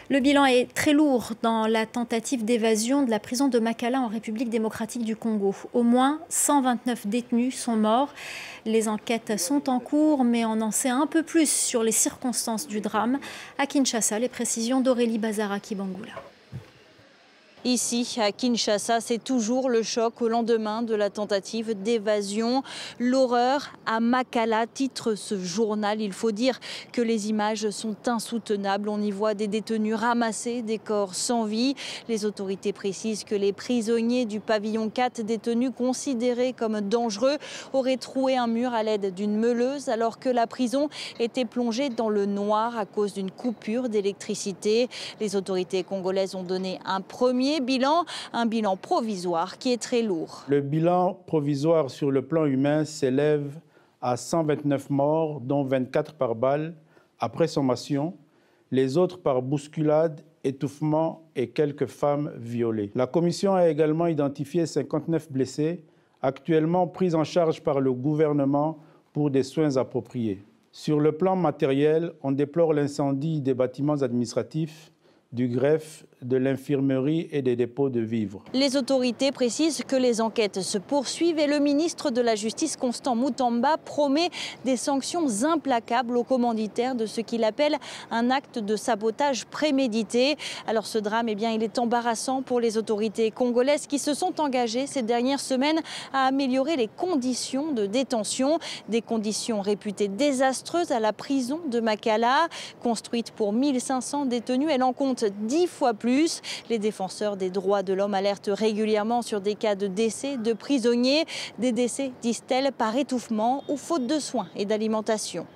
Le bilan est très lourd dans la tentative d'évasion de la prison de Makala en République démocratique du Congo. Au moins 129 détenus sont morts. Les enquêtes sont en cours, mais on en sait un peu plus sur les circonstances du drame. À Kinshasa, les précisions d'Aurélie Bazaraki-Bangoula. Ici, à Kinshasa, c'est toujours le choc au lendemain de la tentative d'évasion. L'horreur à Makala, titre ce journal. Il faut dire que les images sont insoutenables. On y voit des détenus ramassés, des corps sans vie. Les autorités précisent que les prisonniers du pavillon 4, détenus considérés comme dangereux, auraient troué un mur à l'aide d'une meuleuse alors que la prison était plongée dans le noir à cause d'une coupure d'électricité. Les autorités congolaises ont donné un premier bilan, un bilan provisoire qui est très lourd. Le bilan provisoire sur le plan humain s'élève à 129 morts, dont 24 par balle, après sommation, les autres par bousculade, étouffement et quelques femmes violées. La commission a également identifié 59 blessés, actuellement pris en charge par le gouvernement pour des soins appropriés. Sur le plan matériel, on déplore l'incendie des bâtiments administratifs, du greffe, de l'infirmerie et des dépôts de vivres. Les autorités précisent que les enquêtes se poursuivent et le ministre de la Justice, Constant Mutamba, promet des sanctions implacables aux commanditaires de ce qu'il appelle un acte de sabotage prémédité. Alors ce drame, il est embarrassant pour les autorités congolaises qui se sont engagées ces dernières semaines à améliorer les conditions de détention. Des conditions réputées désastreuses à la prison de Makala. Construite pour 1500 détenus, elle en compte 10 fois plus. Les défenseurs des droits de l'homme alertent régulièrement sur des cas de décès de prisonniers. Des décès, disent-elles, par étouffement ou faute de soins et d'alimentation.